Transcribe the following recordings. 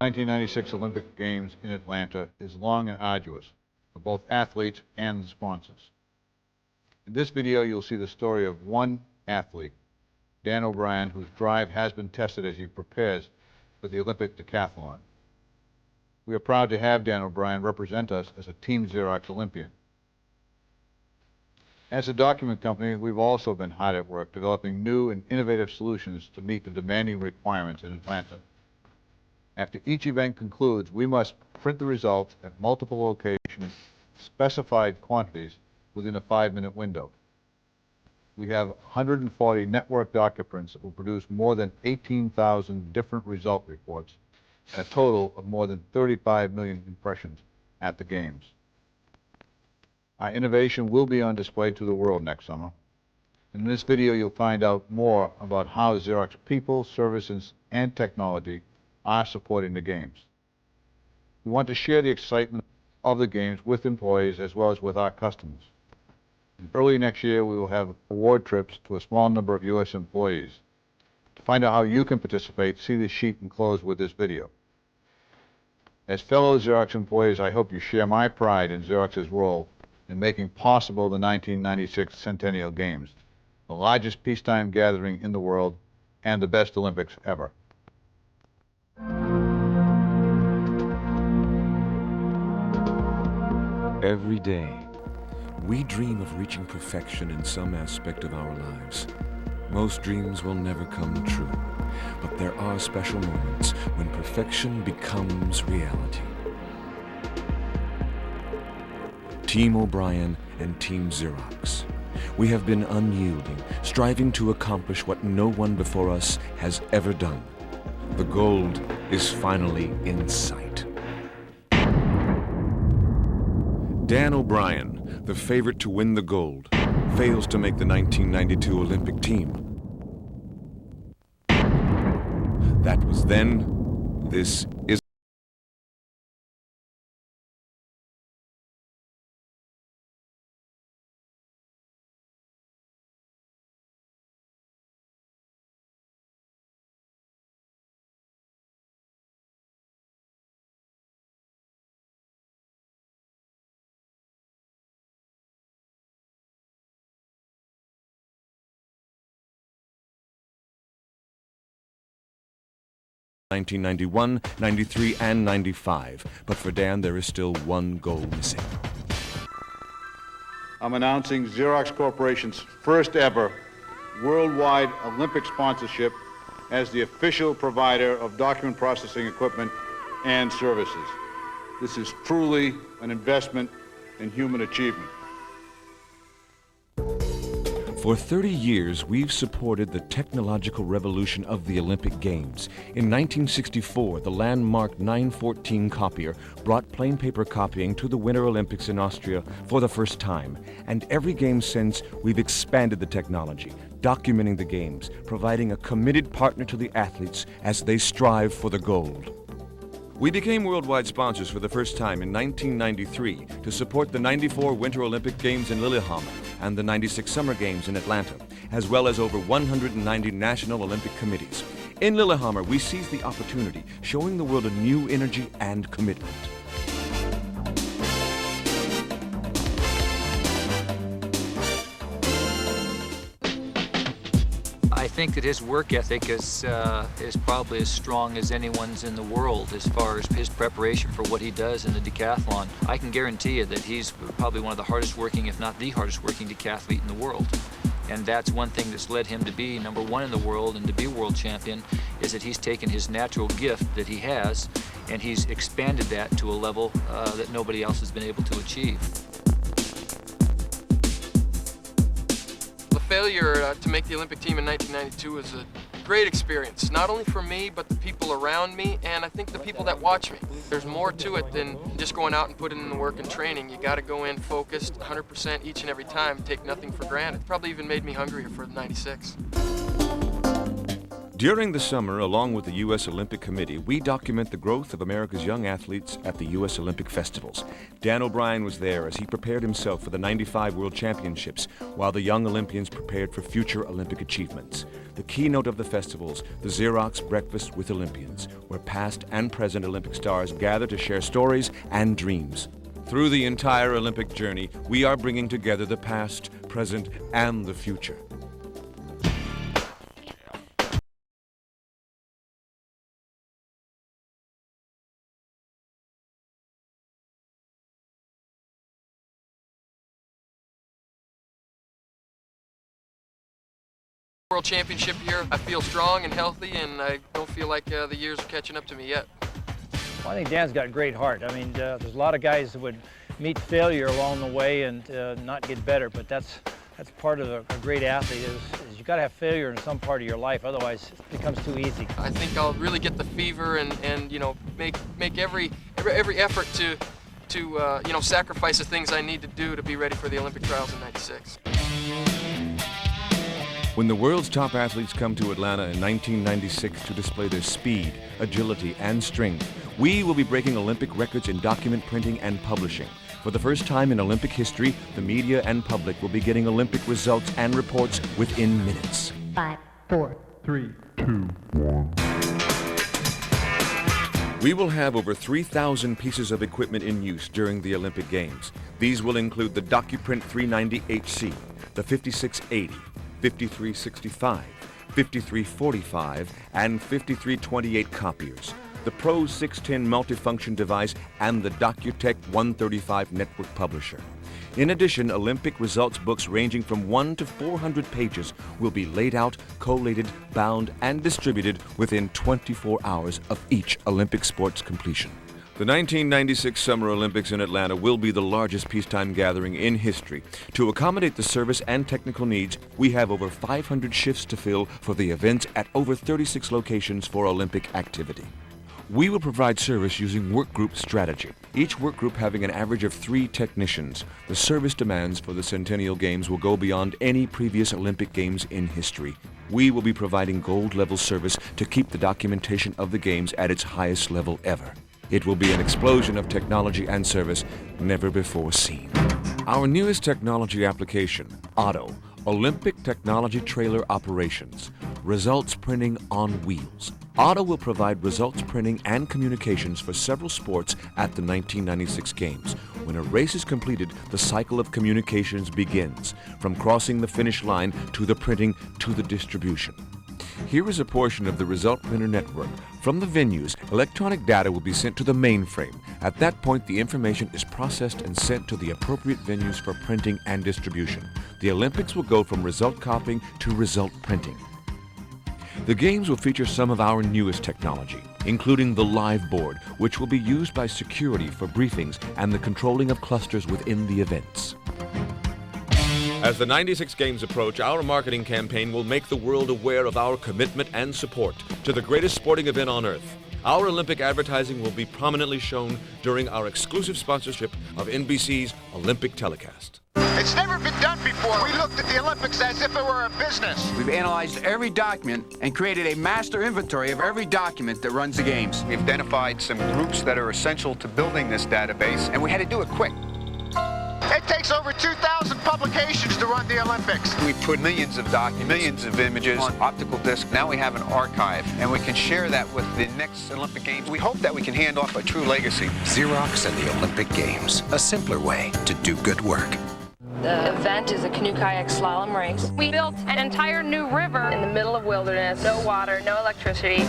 1996 Olympic Games in Atlanta is long and arduous for both athletes and the sponsors. In this video, you'll see the story of one athlete, Dan O'Brien, whose drive has been tested as he prepares for the Olympic decathlon. We are proud to have Dan O'Brien represent us as a Team Xerox Olympian. As a document company, we've also been hard at work developing new and innovative solutions to meet the demanding requirements in Atlanta. After each event concludes, we must print the results at multiple locations, specified quantities, within a 5-minute window. We have 140 network docuprints that will produce more than 18,000 different result reports and a total of more than 35 million impressions at the Games. Our innovation will be on display to the world next summer. In this video, you'll find out more about how Xerox people, services, and technology are supporting the Games. We want to share the excitement of the Games with employees as well as with our customers. And early next year, we will have award trips to a small number of U.S. employees. To find out how you can participate, see the sheet enclosed with this video. As fellow Xerox employees, I hope you share my pride in Xerox's role in making possible the 1996 Centennial Games, the largest peacetime gathering in the world and the best Olympics ever. Every day, we dream of reaching perfection in some aspect of our lives. Most dreams will never come true, but there are special moments when perfection becomes reality. Team O'Brien and Team Xerox. We have been unyielding, striving to accomplish what no one before us has ever done. The gold is finally in sight. Dan O'Brien, the favorite to win the gold, fails to make the 1992 Olympic team. That was then, this is '91, '93, and '95, but for Dan there is still one goal missing. I'm announcing Xerox Corporation's first ever worldwide Olympic sponsorship as the official provider of document processing equipment and services. This is truly an investment in human achievement. For 30 years, we've supported the technological revolution of the Olympic Games. In 1964, the landmark 914 copier brought plain paper copying to the Winter Olympics in Austria for the first time. And every game since, we've expanded the technology, documenting the Games, providing a committed partner to the athletes as they strive for the gold. We became worldwide sponsors for the first time in 1993 to support the '94 Winter Olympic Games in Lillehammer and the '96 Summer Games in Atlanta, as well as over 190 national Olympic committees. In Lillehammer, we seized the opportunity, showing the world a new energy and commitment. I think that his work ethic is probably as strong as anyone's in the world as far as his preparation for what he does in the decathlon. I can guarantee you that he's probably one of the hardest working, if not the hardest working decathlete in the world. And that's one thing that's led him to be #1 in the world and to be world champion, is that he's taken his natural gift that he has and he's expanded that to a level that nobody else has been able to achieve. The failure to make the Olympic team in 1992 was a great experience, not only for me, but the people around me, and I think the people that watch me. There's more to it than just going out and putting in the work and training. You got to go in focused 100% each and every time, take nothing for granted. Probably even made me hungrier for '96. During the summer, along with the U.S. Olympic Committee, we document the growth of America's young athletes at the U.S. Olympic festivals. Dan O'Brien was there as he prepared himself for the '95 World Championships, while the young Olympians prepared for future Olympic achievements. The keynote of the festivals, the Xerox Breakfast with Olympians, where past and present Olympic stars gather to share stories and dreams. Through the entire Olympic journey, we are bringing together the past, present, and the future. World Championship year, I feel strong and healthy, and I don't feel like the years are catching up to me yet. Well, I think Dan's got a great heart. I mean, there's a lot of guys that would meet failure along the way and not get better, but that's part of a great athlete is you got to have failure in some part of your life, otherwise it becomes too easy. I think I'll really get the fever and you know, make every effort to you know, sacrifice the things I need to do to be ready for the Olympic trials in '96. When the world's top athletes come to Atlanta in 1996 to display their speed, agility, and strength, we will be breaking Olympic records in document printing and publishing. For the first time in Olympic history, the media and public will be getting Olympic results and reports within minutes. 5, 4, 3, 2, 1. We will have over 3,000 pieces of equipment in use during the Olympic Games. These will include the DocuPrint 390HC, the 5680, 5365, 5345, and 5328 copiers, the Pro 610 multifunction device, and the DocuTech 135 network publisher. In addition, Olympic results books ranging from 1 to 400 pages will be laid out, collated, bound, and distributed within 24 hours of each Olympic sport's completion. The 1996 Summer Olympics in Atlanta will be the largest peacetime gathering in history. To accommodate the service and technical needs, we have over 500 shifts to fill for the events at over 36 locations for Olympic activity. We will provide service using workgroup strategy, each workgroup having an average of 3 technicians. The service demands for the Centennial Games will go beyond any previous Olympic Games in history. We will be providing gold-level service to keep the documentation of the Games at its highest level ever. It will be an explosion of technology and service never before seen. Our newest technology application, OTTO, Olympic Technology Trailer Operations, results printing on wheels. OTTO will provide results printing and communications for several sports at the 1996 Games. When a race is completed, the cycle of communications begins, from crossing the finish line to the printing to the distribution. Here is a portion of the result printer network. From the venues, electronic data will be sent to the mainframe. At that point, the information is processed and sent to the appropriate venues for printing and distribution. The Olympics will go from result copying to result printing. The Games will feature some of our newest technology, including the live board, which will be used by security for briefings and the controlling of clusters within the events. As the 96 Games approach, our marketing campaign will make the world aware of our commitment and support to the greatest sporting event on Earth. Our Olympic advertising will be prominently shown during our exclusive sponsorship of NBC's Olympic telecast. It's never been done before. We looked at the Olympics as if it were a business. We've analyzed every document and created a master inventory of every document that runs the Games. We've identified some groups that are essential to building this database, And we had to do it quick. It takes over 2,000 publications to run the Olympics. we put millions of documents, millions of images on optical disc. Now we have an archive, and we can share that with the next Olympic Games. We hope that we can hand off a true legacy. Xerox and the Olympic Games, a simpler way to do good work. The event is a canoe kayak slalom race. We built an entire new river in the middle of wilderness. No water, no electricity.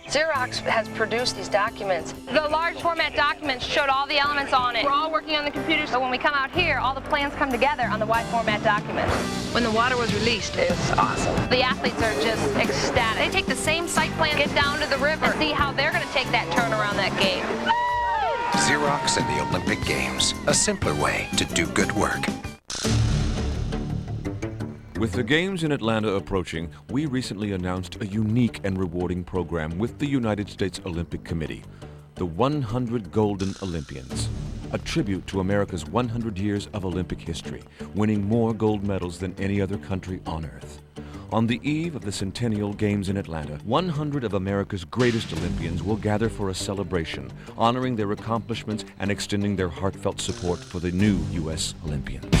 Xerox has produced these documents. The large format documents showed all the elements on it. We're all working on the computers, so when we come out here, all the plans come together on the wide format documents. When the water was released, it was awesome. The athletes are just ecstatic. They take the same site plan, get down to the river, and see how they're going to take that turn around that game. Xerox and the Olympic Games, a simpler way to do good work. With the Games in Atlanta approaching, we recently announced a unique and rewarding program with the United States Olympic Committee, the 100 Golden Olympians, a tribute to America's 100 years of Olympic history, winning more gold medals than any other country on Earth. On the eve of the Centennial Games in Atlanta, 100 of America's greatest Olympians will gather for a celebration, honoring their accomplishments and extending their heartfelt support for the new U.S. Olympians.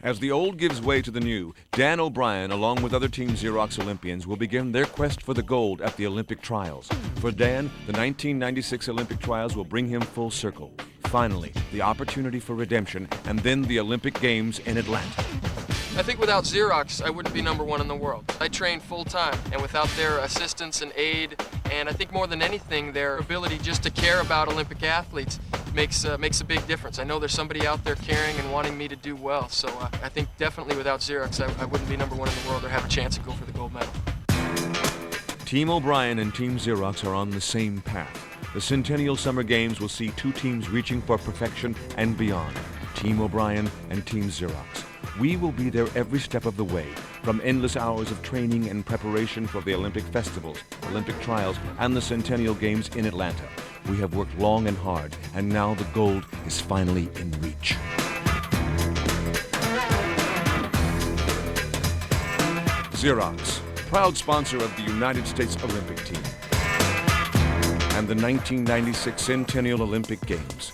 As the old gives way to the new, Dan O'Brien, along with other Team Xerox Olympians, will begin their quest for the gold at the Olympic trials. For Dan, the 1996 Olympic trials will bring him full circle. Finally, the opportunity for redemption, and then the Olympic Games in Atlanta. I think without Xerox, I wouldn't be #1 in the world. I train full-time, and without their assistance and aid, and I think more than anything, their ability just to care about Olympic athletes makes a big difference. I know there's somebody out there caring and wanting me to do well, so I think definitely without Xerox, I wouldn't be #1 in the world or have a chance to go for the gold medal. Team O'Brien and Team Xerox are on the same path. The Centennial Summer Games will see two teams reaching for perfection and beyond, Team O'Brien and Team Xerox. We will be there every step of the way, from endless hours of training and preparation for the Olympic festivals, Olympic trials, and the Centennial Games in Atlanta. We have worked long and hard, and now the gold is finally in reach. Xerox, proud sponsor of the United States Olympic team and the 1996 Centennial Olympic Games.